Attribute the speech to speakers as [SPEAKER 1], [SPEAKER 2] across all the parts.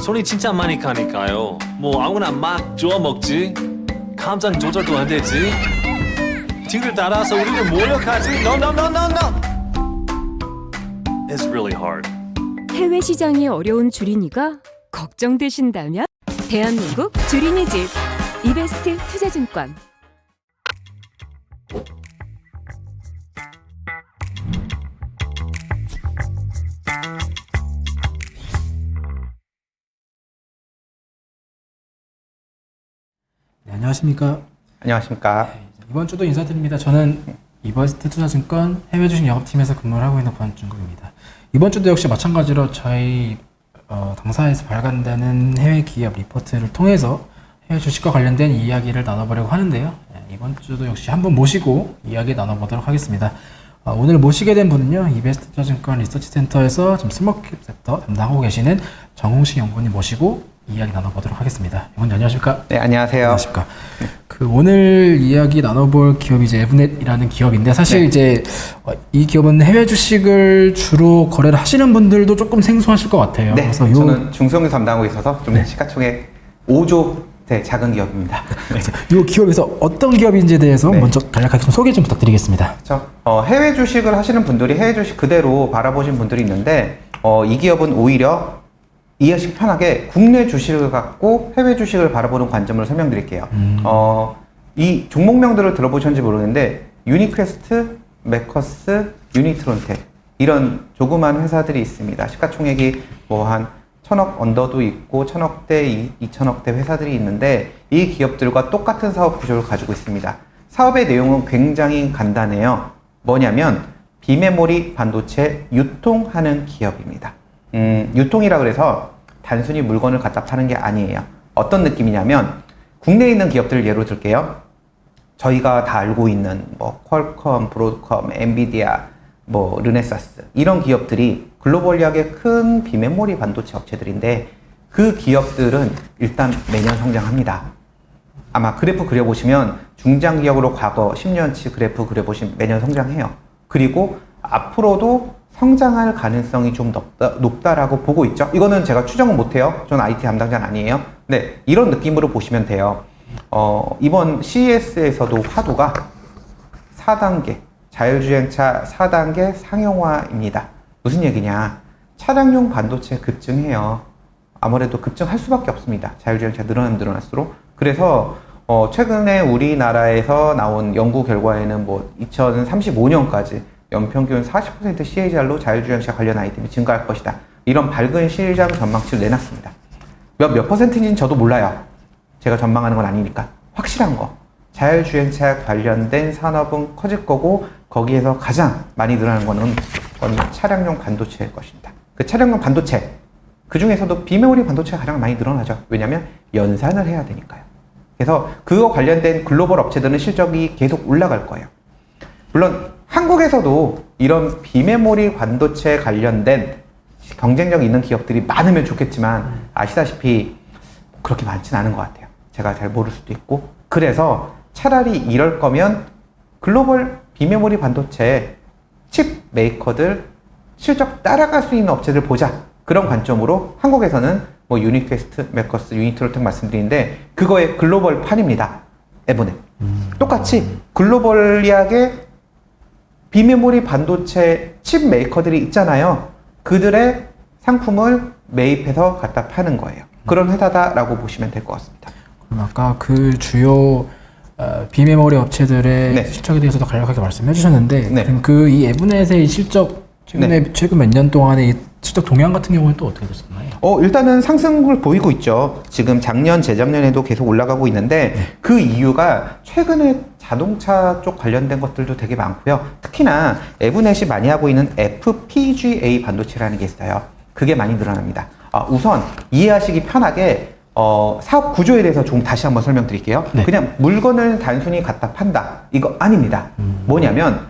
[SPEAKER 1] 손이 진짜 많이 가니까요. 뭐 아무나 막 주워 먹지. 감정 조절도 안 되지. 뒤를 따라서 우리를 몰려가지. No, no, no, no, no. It's really hard.
[SPEAKER 2] 해외 시장이 어려운 주린이가 걱정되신다면 대한민국 주린이 집 이베스트 투자증권.
[SPEAKER 3] 네, 안녕하십니까.
[SPEAKER 4] 안녕하십니까.
[SPEAKER 3] 이번 주도 인사드립니다. 저는 이버스트 투자증권 해외 주식 영업팀에서 근무를 하고 있는 권준국입니다. 이번 주도 역시 마찬가지로 저희 당사에서 발간되는 해외 기업 리포트를 통해서 해외 주식과 관련된 이야기를 나눠보려고 하는데요. 이번 주도 역시 한 분 모시고 이야기 나눠보도록 하겠습니다. 오늘 모시게 된 분은요, 이베스트 투자증권 리서치센터에서 지금 스몰캡 섹터 담당하고 계시는 정홍식 연구원님 모시고 이야기 나눠보도록 하겠습니다. 연구원님 안녕하십니까?
[SPEAKER 4] 네, 안녕하세요.
[SPEAKER 3] 안녕하십니까? 오늘 이야기 나눠볼 기업이 이제 에브넷이라는 기업인데 사실
[SPEAKER 4] 네.
[SPEAKER 3] 이제 이 기업은 해외 주식을 주로 거래를 하시는 분들도 조금 생소하실 것 같아요.
[SPEAKER 4] 네,
[SPEAKER 3] 그래서
[SPEAKER 4] 저는 중소형에서 담당하고 있어서 좀
[SPEAKER 3] 네.
[SPEAKER 4] 시가총액 5조 대 작은 기업입니다.
[SPEAKER 3] 이 기업에서 어떤 기업인지에 대해서
[SPEAKER 4] 네.
[SPEAKER 3] 먼저 간략하게 좀 소개 좀 부탁드리겠습니다.
[SPEAKER 4] 그렇죠. 해외 주식을 하시는 분들이 해외 주식 그대로 바라보신 분들이 있는데 이 기업은 오히려 이해하시기 편하게 국내 주식을 갖고 해외 주식을 바라보는 관점을 설명드릴게요. 이 종목명들을 들어보셨는지 모르겠는데 유니퀘스트, 메커스, 유니트론텍 이런 조그만 회사들이 있습니다. 시가총액이 뭐 한 1000억 언더도 있고 1000억대, 2000억대 회사들이 있는데 이 기업들과 똑같은 사업 구조를 가지고 있습니다. 사업의 내용은 굉장히 간단해요. 뭐냐면 비메모리 반도체 유통하는 기업입니다. 유통이라 그래서 단순히 물건을 갖다 파는 게 아니에요. 어떤 느낌이냐면 국내에 있는 기업들을 예로 들게요. 저희가 다 알고 있는 뭐 퀄컴, 브로드컴, 엔비디아, 뭐 르네사스 이런 기업들이 글로벌리하게 큰 비메모리 반도체 업체들인데 그 기업들은 일단 매년 성장합니다. 아마 그래프 그려보시면 중장기적으로 과거 10년치 그래프 그려보시면 매년 성장해요. 그리고 앞으로도 성장할 가능성이 좀 높다라고 보고 있죠. 이거는 제가 추정은 못해요. 저는 IT 담당자는 아니에요. 네, 이런 느낌으로 보시면 돼요. 이번 CES에서도 화두가 4단계, 자율주행차 4단계 상용화입니다. 무슨 얘기냐? 차량용 반도체 급증해요. 아무래도 급증할 수밖에 없습니다. 자율주행차 늘어나면 늘어날수록. 그래서 최근에 우리나라에서 나온 연구 결과에는 뭐 2035년까지 연평균 40% CAGR로 자율주행차 관련 아이템이 증가할 것이다. 이런 밝은 시장 전망치를 내놨습니다. 몇 퍼센트인지는 저도 몰라요. 제가 전망하는 건 아니니까. 확실한 거. 자율주행차 관련된 산업은 커질 거고 거기에서 가장 많이 늘어나는 거는 차량용 반도체일 것입니다. 그 차량용 반도체, 그 중에서도 비메모리 반도체가 가장 많이 늘어나죠. 왜냐하면 연산을 해야 되니까요. 그래서 그거 관련된 글로벌 업체들은 실적이 계속 올라갈 거예요. 물론 한국에서도 이런 비메모리 반도체 관련된 경쟁력 있는 기업들이 많으면 좋겠지만 아시다시피 그렇게 많지는 않은 것 같아요. 제가 잘 모를 수도 있고. 그래서 차라리 이럴 거면 글로벌 비메모리 반도체 칩 메이커들 실적 따라갈 수 있는 업체들 보자. 그런 관점으로 한국에서는 뭐 유니퀘스트, 메커스, 유니트론텍 말씀드리는데 그거의 글로벌 판입니다. 에버넷. 똑같이 글로벌리하게 비메모리 반도체 칩 메이커들이 있잖아요. 그들의 상품을 매입해서 갖다 파는 거예요. 그런 회사다라고 보시면 될 것 같습니다.
[SPEAKER 3] 그럼 아까 그 주요 비메모리 업체들의
[SPEAKER 4] 네.
[SPEAKER 3] 실적에 대해서도 간략하게 말씀해 주셨는데
[SPEAKER 4] 네.
[SPEAKER 3] 그럼 그 이 에브넷의 이 실적 최근 몇 년 동안의 이 실적 동향 같은 경우는 또 어떻게 됐었나요?
[SPEAKER 4] 일단은 상승을 보이고 있죠. 지금 작년, 재작년에도 계속 올라가고 있는데 그 이유가 최근에 자동차 쪽 관련된 것들도 되게 많고요. 특히나 에브넷이 많이 하고 있는 FPGA 반도체라는 게 있어요. 그게 많이 늘어납니다. 우선 이해하시기 편하게 사업 구조에 대해서 좀 다시 한번 설명드릴게요.
[SPEAKER 3] 네.
[SPEAKER 4] 그냥 물건을 단순히 갖다 판다. 이거 아닙니다. 뭐냐면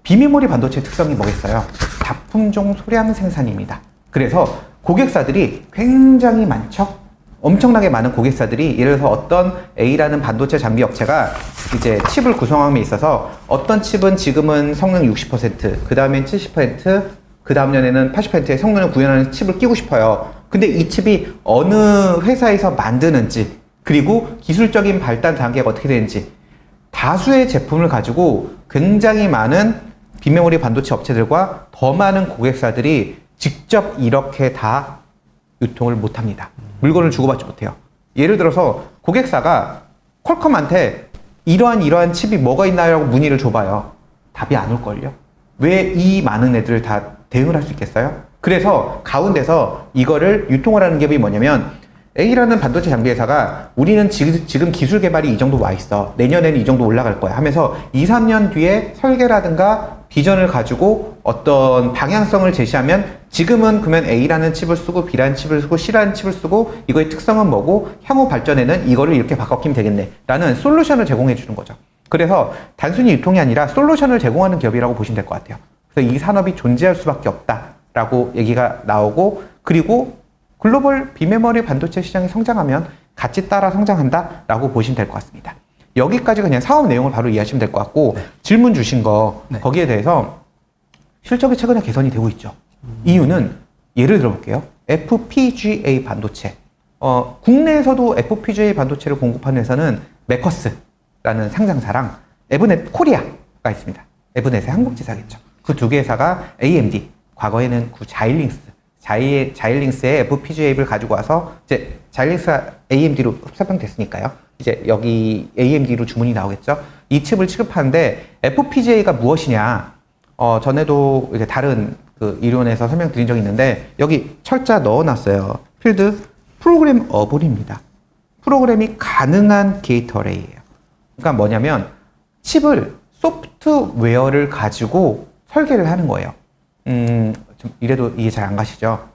[SPEAKER 4] 비메모리 반도체 특성이 뭐겠어요? 다품종 소량 생산입니다. 그래서 고객사들이 굉장히 많죠? 엄청나게 많은 고객사들이 예를 들어서 어떤 A라는 반도체 장비 업체가 이제 칩을 구성함에 있어서 어떤 칩은 지금은 성능 60%, 그 다음엔 70%, 그 다음 년에는 80%의 성능을 구현하는 칩을 끼고 싶어요. 근데 이 칩이 어느 회사에서 만드는지, 그리고 기술적인 발달 단계가 어떻게 되는지, 다수의 제품을 가지고 굉장히 많은 빈메모리 반도체 업체들과 더 많은 고객사들이 직접 이렇게 다 유통을 못 합니다. 물건을 주고받지 못해요. 예를 들어서 고객사가 퀄컴한테 이러한 칩이 뭐가 있나요? 라고 문의를 줘봐요. 답이 안 올걸요? 왜 이 많은 애들을 다 대응을 할 수 있겠어요? 그래서 가운데서 이거를 유통을 하는 기업이 뭐냐면 A라는 반도체 장비 회사가 우리는 지금 기술 개발이 이 정도 와 있어. 내년에는 이 정도 올라갈 거야 하면서 2, 3년 뒤에 설계라든가 비전을 가지고 어떤 방향성을 제시하면 지금은 그러면 A라는 칩을 쓰고 B라는 칩을 쓰고 C라는 칩을 쓰고 이거의 특성은 뭐고 향후 발전에는 이거를 이렇게 바꿔키면 되겠네 라는 솔루션을 제공해 주는 거죠. 그래서 단순히 유통이 아니라 솔루션을 제공하는 기업이라고 보시면 될 것 같아요. 그래서 이 산업이 존재할 수밖에 없다라고 얘기가 나오고, 그리고 글로벌 비메모리 반도체 시장이 성장하면 같이 따라 성장한다라고 보시면 될 것 같습니다. 여기까지 그냥 사업 내용을 바로 이해하시면 될 것 같고, 질문 주신 거 거기에 대해서 실적이 최근에 개선이 되고 있죠. 이유는 예를 들어볼게요. FPGA 반도체. 국내에서도 FPGA 반도체를 공급하는 회사는 메커스라는 상장사랑 에브넷 코리아가 있습니다. 에브넷의 한국 지사겠죠. 그 두 개 회사가 AMD, 과거에는 그 자일링스의 FPGA를 가지고 와서 이제 자일링스가 AMD로 합병됐으니까요. 이제 여기 AMD로 주문이 나오겠죠. 이 칩을 취급하는데 FPGA가 무엇이냐? 전에도 이제 다른 그 이론에서 설명드린 적이 있는데 여기 철자 넣어놨어요. 필드 프로그래머블입니다. 프로그램이 가능한 게이트 어레이예요. 그러니까 뭐냐면 칩을 소프트웨어를 가지고 설계를 하는 거예요. 좀 이래도 이해 잘 안 가시죠?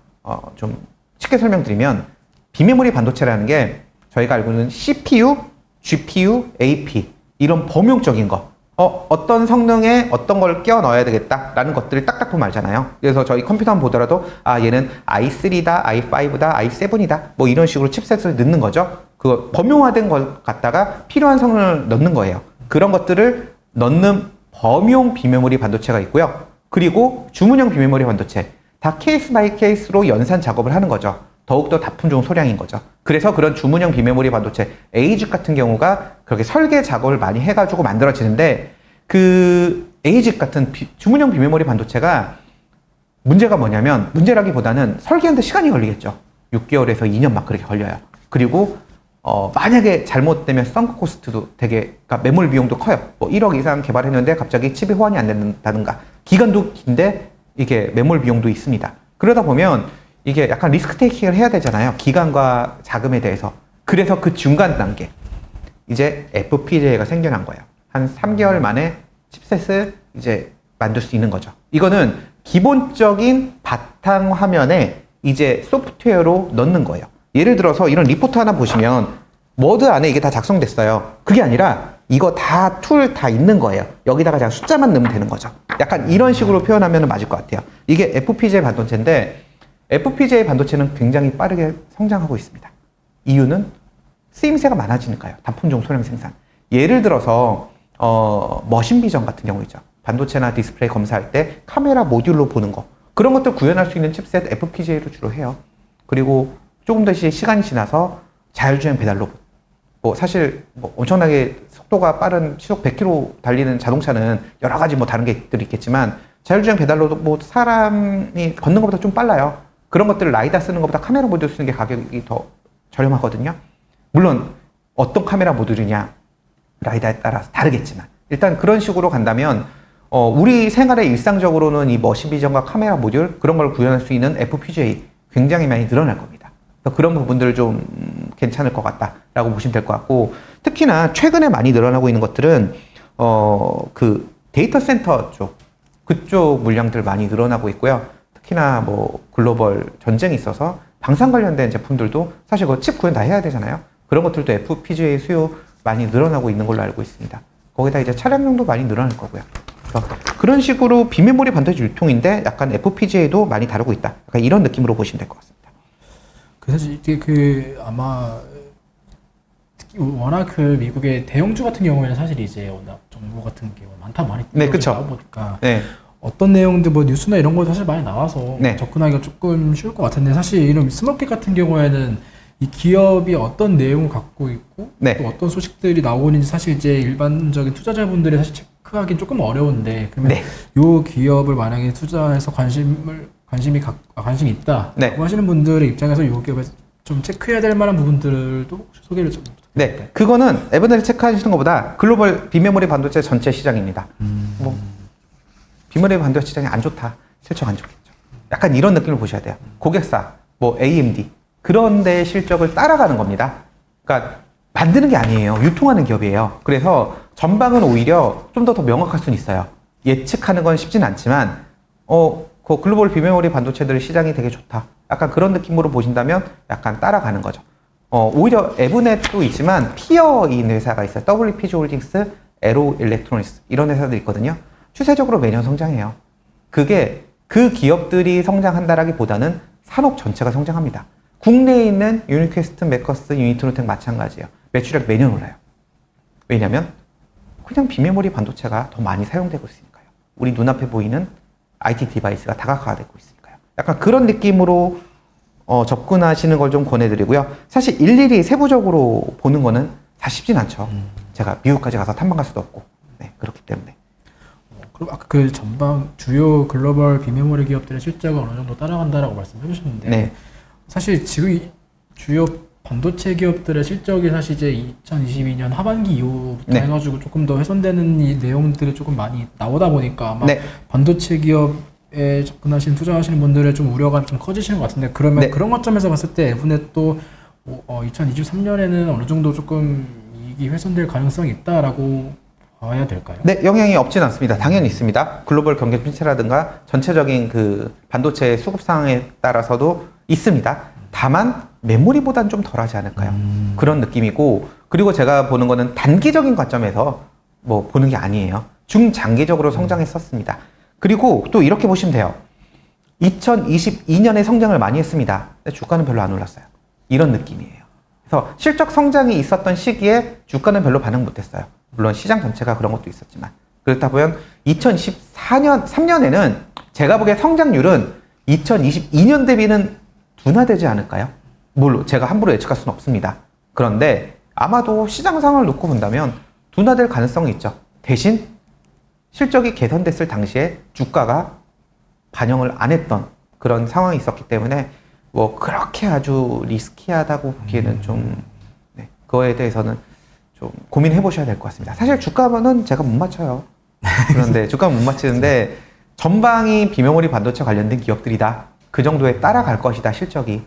[SPEAKER 4] 좀 쉽게 설명드리면 비메모리 반도체라는 게 저희가 알고 있는 CPU, GPU, AP 이런 범용적인 거, 어떤 성능에 어떤 걸 끼워 넣어야 되겠다라는 것들을 딱딱 보면 알잖아요. 그래서 저희 컴퓨터 한번 보더라도 얘는 i3다, i5다, i7이다 뭐 이런 식으로 칩셋을 넣는 거죠. 그 범용화된 걸 갖다가 필요한 성능을 넣는 거예요. 그런 것들을 넣는 범용 비메모리 반도체가 있고요. 그리고 주문형 비메모리 반도체, 다 케이스 바이 케이스로 연산 작업을 하는 거죠. 더욱더 다품 종 소량인 거죠. 그래서 그런 주문형 비메모리 반도체, ASIC 같은 경우가 그렇게 설계 작업을 많이 해가지고 만들어지는데, 그 ASIC 같은 주문형 비메모리 반도체가 문제가 뭐냐면, 문제라기보다는 설계하는데 시간이 걸리겠죠. 6개월에서 2년 막 그렇게 걸려요. 그리고 만약에 잘못되면 썬크 코스트도 되게, 그러니까 매몰 비용도 커요. 뭐 1억 이상 개발했는데 갑자기 칩이 호환이 안 된다든가, 기간도 긴데 이게 매몰 비용도 있습니다. 그러다 보면 이게 약간 리스크 테이킹을 해야 되잖아요. 기간과 자금에 대해서. 그래서 그 중간 단계, 이제 FPGA가 생겨난 거예요. 한 3개월 만에 칩셋을 이제 만들 수 있는 거죠. 이거는 기본적인 바탕 화면에 이제 소프트웨어로 넣는 거예요. 예를 들어서 이런 리포트 하나 보시면 워드 안에 이게 다 작성됐어요. 그게 아니라 이거 다 툴 다 있는 거예요. 여기다가 그냥 숫자만 넣으면 되는 거죠. 약간 이런 식으로 표현하면 맞을 것 같아요. 이게 FPGA 반도체인데, FPGA 반도체는 굉장히 빠르게 성장하고 있습니다. 이유는 쓰임새가 많아지니까요. 단품종 소량 생산. 예를 들어서 머신 비전 같은 경우 있죠. 반도체나 디스플레이 검사할 때 카메라 모듈로 보는 거, 그런 것들 구현할 수 있는 칩셋 FPGA로 주로 해요. 그리고 조금 더 시간이 지나서 자율주행 배달 로봇, 뭐 사실 뭐 엄청나게 속도가 빠른 시속 100km 달리는 자동차는 여러 가지 뭐 다른 게들이 있겠지만, 자율주행 배달 로봇, 뭐 사람이 걷는 것보다 좀 빨라요. 그런 것들을 라이다 쓰는 것보다 카메라 모듈 쓰는 게 가격이 더 저렴하거든요. 물론 어떤 카메라 모듈이냐 라이다에 따라서 다르겠지만, 일단 그런 식으로 간다면 우리 생활에 일상적으로는 이 머신 비전과 카메라 모듈, 그런 걸 구현할 수 있는 FPGA 굉장히 많이 늘어날 겁니다. 그런 부분들 좀 괜찮을 것 같다라고 보시면 될 것 같고, 특히나 최근에 많이 늘어나고 있는 것들은 그 데이터 센터 쪽, 그쪽 물량들 많이 늘어나고 있고요. 특히나 뭐 글로벌 전쟁이 있어서 방산 관련된 제품들도 사실 그 칩 구현 다 해야 되잖아요. 그런 것들도 FPGA 수요 많이 늘어나고 있는 걸로 알고 있습니다. 거기다 이제 차량용도 많이 늘어날 거고요. 그런 식으로 비메모리 반도체 유통인데 약간 FPGA도 많이 다루고 있다. 약간 이런 느낌으로 보시면 될 것 같습니다.
[SPEAKER 3] 사실 이게 아마 특히 워낙 그 미국의 대형주 같은 경우에는 사실 이제 워낙 정보 같은 게 많다 많이
[SPEAKER 4] 네, 그쵸.
[SPEAKER 3] 보니까
[SPEAKER 4] 네.
[SPEAKER 3] 어떤 내용들 뭐 뉴스나 이런 거 사실 많이 나와서
[SPEAKER 4] 네.
[SPEAKER 3] 접근하기가 조금 쉬울 것 같은데 사실 이런 스몰핏 같은 경우에는 이 기업이 어떤 내용을 갖고 있고
[SPEAKER 4] 네.
[SPEAKER 3] 또 어떤 소식들이 나오는지 사실 이제 일반적인 투자자분들이 사실 체크하기는 조금 어려운데 그러면
[SPEAKER 4] 네.
[SPEAKER 3] 요 기업을 만약에 투자해서 관심이 있다
[SPEAKER 4] 네.
[SPEAKER 3] 고 하시는 분들의 입장에서 요 기업에 좀 체크해야 될 만한 부분들도 혹시 소개를 좀
[SPEAKER 4] 네, 그거는 에버넷을 체크하시는 것보다 글로벌 비메모리 반도체 전체 시장입니다. 뭐 비메모리 반도체 시장이 안 좋다, 실적 안 좋겠죠. 약간 이런 느낌을 보셔야 돼요. 고객사, 뭐 AMD 그런 데 실적을 따라가는 겁니다. 그러니까 만드는 게 아니에요. 유통하는 기업이에요. 그래서 전방은 오히려 좀 더 명확할 수는 있어요. 예측하는 건 쉽진 않지만 그 글로벌 비메모리 반도체들 시장이 되게 좋다. 약간 그런 느낌으로 보신다면 약간 따라가는 거죠. 오히려 에브넷도 있지만 피어인 회사가 있어요. WPG 홀딩스, 에로 일렉트로닉스 이런 회사들이 있거든요. 추세적으로 매년 성장해요. 그게 그 기업들이 성장한다라기보다는 산업 전체가 성장합니다. 국내에 있는 유니퀘스트, 메커스, 유니트로텍 마찬가지예요. 매출액 매년 올라요. 왜냐면 그냥 비메모리 반도체가 더 많이 사용되고 있으니까요. 우리 눈앞에 보이는 IT 디바이스가 다각화되고 있으니까요. 약간 그런 느낌으로 접근하시는 걸 좀 권해드리고요. 사실 일일이 세부적으로 보는 거는 다 쉽진 않죠. 제가 미국까지 가서 탐방갈 수도 없고, 네, 그렇기 때문에.
[SPEAKER 3] 그럼 아까 그 전방 주요 글로벌 비메모리 기업들의 실적을 어느 정도 따라간다라고 말씀해 주셨는데
[SPEAKER 4] 네.
[SPEAKER 3] 사실 지금 이 주요 반도체 기업들의 실적이 사실 이제 2022년 하반기 이후부터
[SPEAKER 4] 네.
[SPEAKER 3] 해가지고 조금 더 훼손되는 이 내용들이 조금 많이 나오다 보니까 아마
[SPEAKER 4] 네.
[SPEAKER 3] 반도체 기업에 접근하시는 투자하시는 분들의 좀 우려가 좀 커지시는 것 같은데 그러면
[SPEAKER 4] 네.
[SPEAKER 3] 그런 관점에서 봤을 때 에브넷도 2023년에는 어느 정도 조금 이익이 훼손될 가능성이 있다라고 봐야 될까요?
[SPEAKER 4] 네, 영향이 없진 않습니다. 당연히 있습니다. 글로벌 경제 침체라든가 전체적인 그 반도체 수급 상황에 따라서도 있습니다. 다만 메모리보다는 좀 덜하지 않을까요? 그런 느낌이고, 그리고 제가 보는 거는 단기적인 관점에서 뭐 보는 게 아니에요. 중장기적으로 성장했었습니다. 그리고 또 이렇게 보시면 돼요. 2022년에 성장을 많이 했습니다. 근데 주가는 별로 안 올랐어요. 이런 느낌이에요. 그래서 실적 성장이 있었던 시기에 주가는 별로 반응 못했어요. 물론 시장 전체가 그런 것도 있었지만. 그렇다 보면 3년에는 제가 보기에 성장률은 2022년 대비는 둔화되지 않을까요? 물론 제가 함부로 예측할 수는 없습니다. 그런데 아마도 시장 상황을 놓고 본다면 둔화될 가능성이 있죠. 대신 실적이 개선됐을 당시에 주가가 반영을 안 했던 그런 상황이 있었기 때문에 뭐 그렇게 아주 리스키하다고 보기에는 좀 네, 그거에 대해서는 좀 고민해 보셔야 될 것 같습니다. 사실 주가는 제가 못 맞춰요. 그런데 주가 못 맞히는데 전방이 비메모리 반도체 관련된 기업들이다. 그 정도에 따라갈 것이다, 실적이.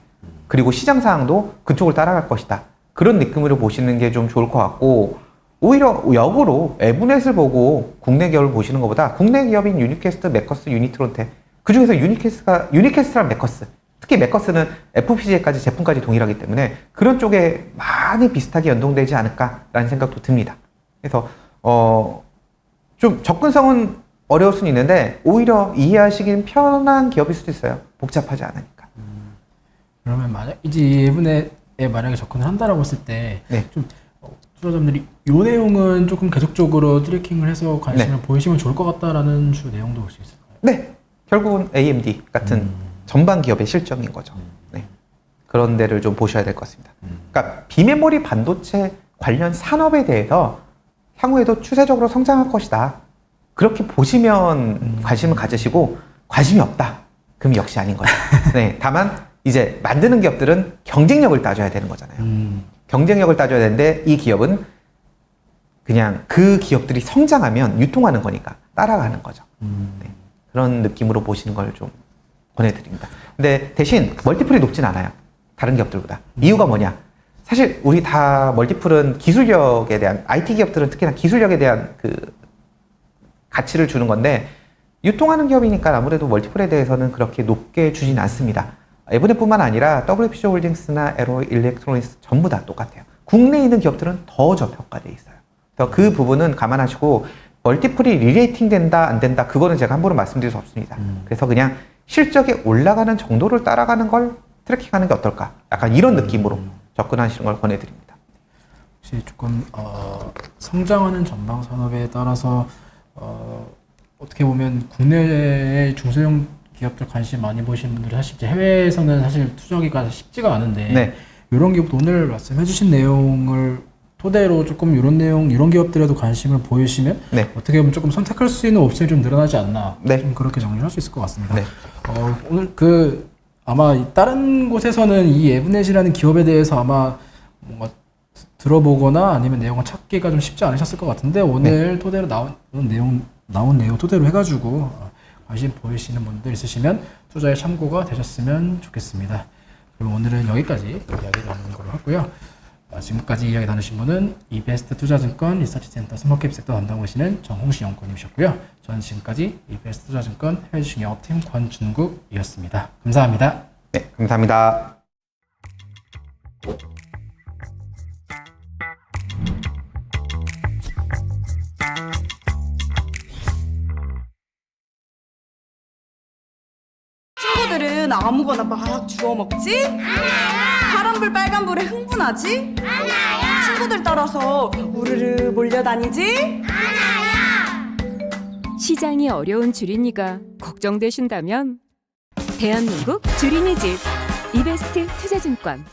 [SPEAKER 4] 그리고 시장 상황도 그쪽을 따라갈 것이다. 그런 느낌으로 보시는 게 좀 좋을 것 같고, 오히려 역으로 에브넷을 보고 국내 기업을 보시는 것보다 국내 기업인 유니캐스트, 메커스, 유니트론텍, 그 중에서 유니캐스트랑 메커스, 특히 메커스는 FPGA까지 제품까지 동일하기 때문에 그런 쪽에 많이 비슷하게 연동되지 않을까라는 생각도 듭니다. 그래서 좀 접근성은 어려울 수는 있는데 오히려 이해하시긴 편한 기업일 수도 있어요. 복잡하지 않으니까.
[SPEAKER 3] 그러면 만약 이제 이 에브넷에 만약에 접근을 한다라고 했을 때
[SPEAKER 4] 네.
[SPEAKER 3] 좀 투자자분들이 이 내용은 조금 계속적으로 트래킹을 해서 관심을 보이시면 좋을 것 같다라는 주 내용도 볼 수 있을까요?
[SPEAKER 4] 네, 결국은 AMD 같은 전반 기업의 실적인 거죠. 네. 그런 데를 좀 보셔야 될 것 같습니다. 그러니까 비메모리 반도체 관련 산업에 대해서 향후에도 추세적으로 성장할 것이다. 그렇게 보시면 관심을 가지시고 관심이 없다. 그럼 역시 아닌 거죠. 네, 다만 이제 만드는 기업들은 경쟁력을 따져야 되는 거잖아요. 경쟁력을 따져야 되는데 이 기업은 그냥 그 기업들이 성장하면 유통하는 거니까 따라가는 거죠. 네, 그런 느낌으로 보시는 걸 좀 권해드립니다. 근데 대신 멀티플이 높진 않아요. 다른 기업들보다. 이유가 뭐냐? 사실 우리 다 멀티플은 기술력에 대한, IT 기업들은 특히나 기술력에 대한 그 가치를 주는 건데 유통하는 기업이니까 아무래도 멀티플에 대해서는 그렇게 높게 주진 않습니다. 에브넷뿐만 아니라 WPG 홀딩스나 에로 일렉트로닉스 전부 다 똑같아요. 국내에 있는 기업들은 더 저평가되어 있어요. 그래서 그 부분은 감안하시고 멀티플이 리레이팅 된다 안 된다 그거는 제가 함부로 말씀드릴 수 없습니다. 그래서 그냥 실적이 올라가는 정도를 따라가는 걸 트래킹하는 게 어떨까? 약간 이런 느낌으로 접근하시는 걸 권해드립니다.
[SPEAKER 3] 혹시 조금 성장하는 전방 산업에 따라서 어떻게 보면 국내의 중소형 기업들 관심 많이 보시는 분들이 사실 이제 해외에서는 사실 투자하기가 쉽지가 않은데
[SPEAKER 4] 네.
[SPEAKER 3] 이런 기업도 오늘 말씀해주신 내용을 토대로 조금 이런 내용, 이런 기업들에도 관심을 보이시면
[SPEAKER 4] 네.
[SPEAKER 3] 어떻게 보면 조금 선택할 수 있는 옵션이 좀 늘어나지 않나.
[SPEAKER 4] 네.
[SPEAKER 3] 좀 그렇게 정리할 수 있을 것 같습니다.
[SPEAKER 4] 네.
[SPEAKER 3] 오늘 아마 다른 곳에서는 이 에브넷이라는 기업에 대해서 아마 뭔가 들어보거나 아니면 내용을 찾기가 좀 쉽지 않으셨을 것 같은데 오늘 토대로 나온 내용 토대로 해가지고 관심 보이시는 분들 있으시면 투자에 참고가 되셨으면 좋겠습니다. 그럼 오늘은 여기까지 이야기 나누는 걸로 하고요. 지금까지 이야기 나누신 분은 이베스트 투자증권 리서치센터 스몰캡 섹터 담당하시는 정홍식 연구원님이셨고요. 저는 지금까지 이베스트 투자증권 해외주식 영업팀 권준국이었습니다. 감사합니다.
[SPEAKER 4] 네, 감사합니다.
[SPEAKER 5] 친구들은 아무거나 막 주워 먹지? 파란불 빨간불에 흥분하지? 친구들 따라서 우르르 몰려다니지?
[SPEAKER 2] 시장이 어려운 주린이가 걱정되신다면 대한민국 주린이 집 이베스트 투자증권